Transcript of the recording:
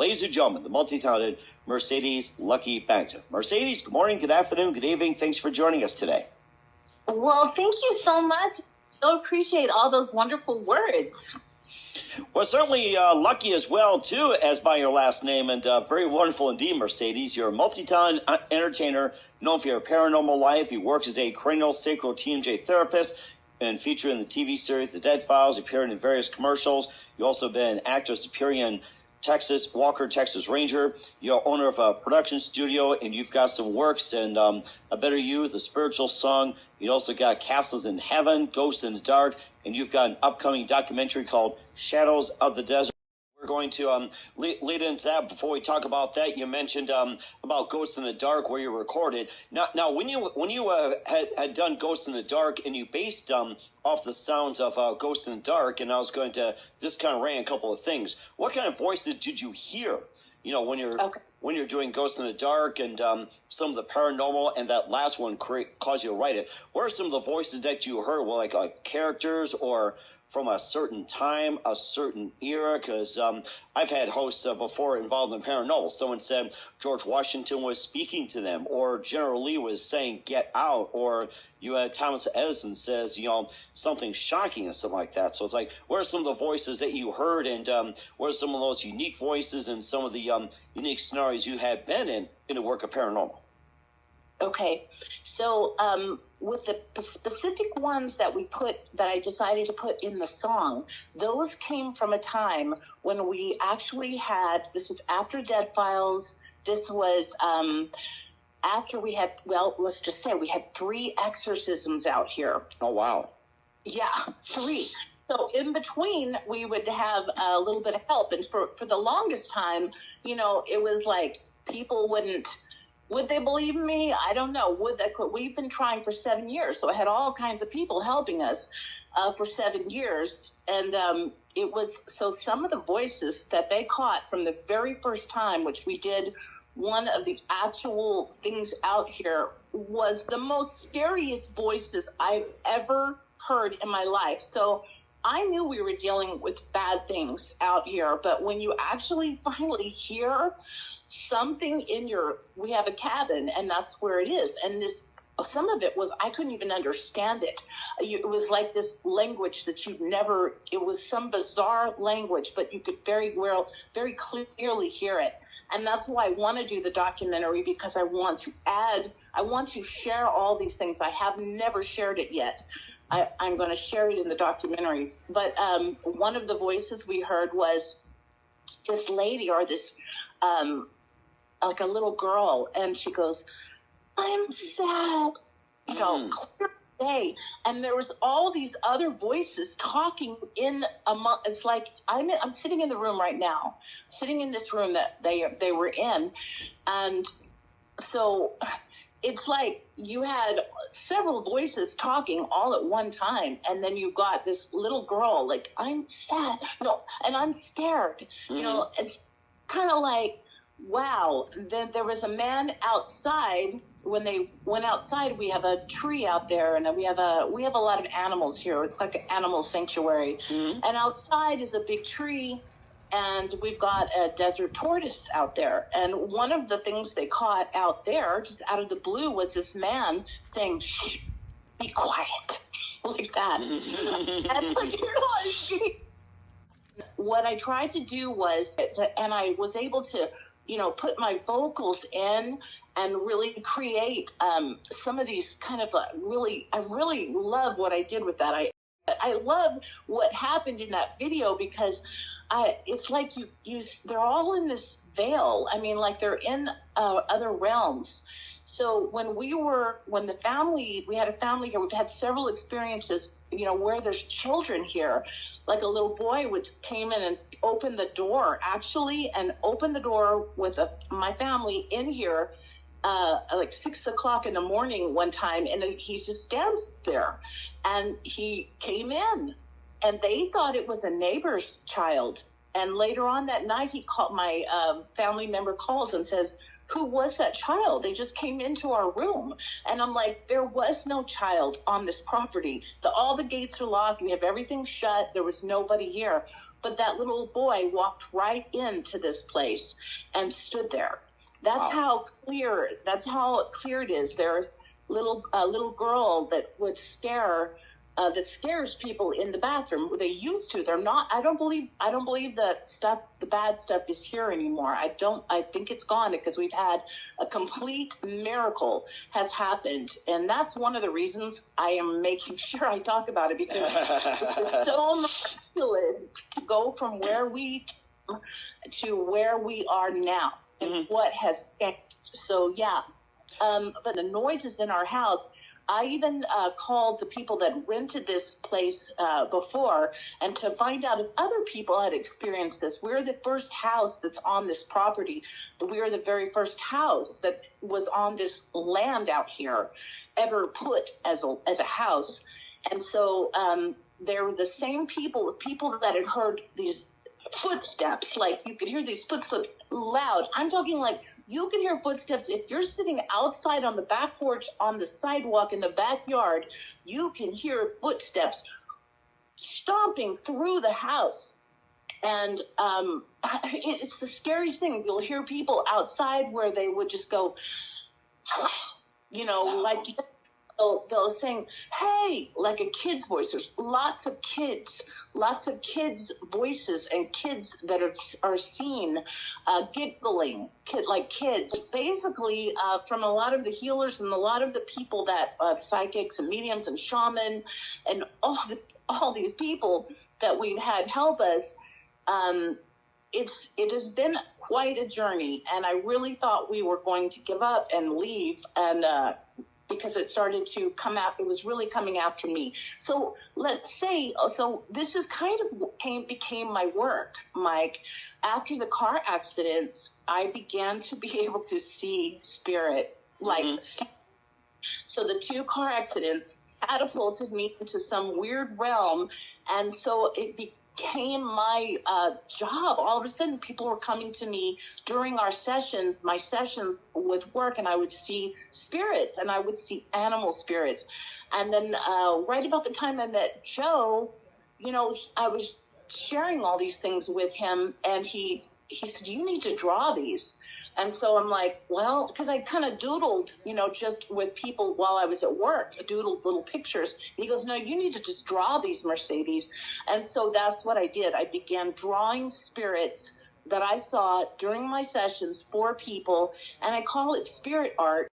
Ladies and gentlemen, the multi-talented Mercedes Lucke-Benedict. Mercedes, good morning, good afternoon, good evening. Thanks for joining us today. Well, thank you so much. I appreciate all those wonderful words. Well, certainly Lucky as well, too, as by your last name, and very wonderful indeed, Mercedes. You're a multi-talented entertainer known for your paranormal life. You work as a cranial sacral TMJ therapist and featured in the TV series The Dead Files, appearing in various commercials. You've also been an actress appearing in Walker, Texas Ranger. You're owner of a production studio, and you've got some works and A Better You, The Spiritual Song. You also got Castles in Heaven, Ghosts in the Dark, and you've got an upcoming documentary called Shadows of the Desert. We're going to lead into that. Before we talk about that, you mentioned about Ghosts in the Dark, where you recorded. Now, when you had done Ghosts in the Dark, and you based off the sounds of Ghosts in the Dark, and I was going to just kind of rant a couple of things. What kind of voices did you hear? You know, when you're doing Ghosts in the Dark and some of the paranormal, and that last one caused you to write it. What are some of the voices that you heard? Well, like characters or from a certain time, a certain era? Because I've had hosts before involved in paranormal. Someone said George Washington was speaking to them, or General Lee was saying "get out," or you had Thomas Edison says, you know, something shocking and something like that. So it's like, what are some of the voices that you heard, and what are some of those unique voices and some of the unique scenarios you had been in the work of paranormal? Okay, so with the specific ones that I decided to put in the song, those came from a time when we actually had, this was after Dead Files, this was after we had, well, let's just say we had 3 exorcisms out here. Oh, wow. Yeah, 3. So in between, we would have a little bit of help. And for the longest time, you know, it was like people would they believe me? I don't know. We've been trying for 7 years. So I had all kinds of people helping us for 7 years. And it was, so some of the voices that they caught from the very first time, which we did one of the actual things out here, was the most scariest voices I've ever heard in my life. So I knew we were dealing with bad things out here, but when you actually finally hear something we have a cabin, and that's where it is. And some of it was, I couldn't even understand it. It was like this language that it was some bizarre language, but you could very clearly hear it. And that's why I want to do the documentary, because I want to share all these things. I have never shared it yet. I'm going to share it in the documentary. But one of the voices we heard was this lady, or this, like a little girl, and she goes, "I'm sad," you know, clear day. And there was all these other voices talking it's like, I'm sitting in the room right now, sitting in this room that they were in. And so it's like you had several voices talking all at one time, and then you got this little girl like, "I'm sad," and I'm scared. You know, it's kind of like, wow. Then there was a man outside. When they went outside, we have a tree out there, and we have a lot of animals here. It's like an animal sanctuary. And outside is a big tree, and we've got a desert tortoise out there. And one of the things they caught out there, just out of the blue, was this man saying, "Shh, be quiet," like that. And like, what I tried to do was, and I was able to, you know, put my vocals in and really create some of these kind of I really love what I did with that. I love what happened in that video, because it's like they're all in this veil. I mean, like they're in other realms. So we had a family here, we've had several experiences, you know, where there's children here. Like a little boy came in and opened the door with my family in here, like 6 o'clock in the morning one time, and he just stands there, and he came in, and they thought it was a neighbor's child. And later on that night, my family member calls and says, who was that child? They just came into our room. And I'm like, there was no child on this property. All the gates are locked. We have everything shut. There was nobody here. But that little boy walked right into this place and stood there. That's how clear it is. There's a little girl that would that scares people in the bathroom. They used to. They're not. I don't believe the bad stuff is here anymore. I think it's gone because we've had a complete miracle has happened, and that's one of the reasons I am making sure I talk about it, because it's so miraculous to go from where we came to where we are now, and what has changed. So yeah, but the noises in our house. I even called the people that rented this place before, and to find out if other people had experienced this. We're the first house that's on this property. We are the very first house that was on this land out here ever put as a house. And so they were the same people that had heard these footsteps. Like, you could hear these footsteps loud. I'm talking like you can hear footsteps if you're sitting outside on the back porch on the sidewalk in the backyard. You can hear footsteps stomping through the house, and it's the scariest thing. You'll hear people outside where they would just go, like they'll sing, hey, like a kid's voice. There's lots of kids voices, and kids that are seen giggling, like kids. Basically, from a lot of the healers and a lot of the people that psychics and mediums and shaman and all these people that we've had help us, it has been quite a journey, and I really thought we were going to give up and leave, and because it started to come out, it was really coming after me. So let's say, this is kind of became my work, Mike. After the car accidents, I began to be able to see spirit, so the 2 car accidents catapulted me into some weird realm, and so it became my job. All of a sudden, people were coming to me during my sessions with work, and I would see spirits, and I would see animal spirits. And then right about the time I met Joe, I was sharing all these things with him, and he said, you need to draw these. And so I'm like, well, because I kind of doodled, just with people while I was at work. I doodled little pictures. He goes, no, you need to just draw these, Mercedes. And so that's what I did. I began drawing spirits that I saw during my sessions for people, and I call it spirit art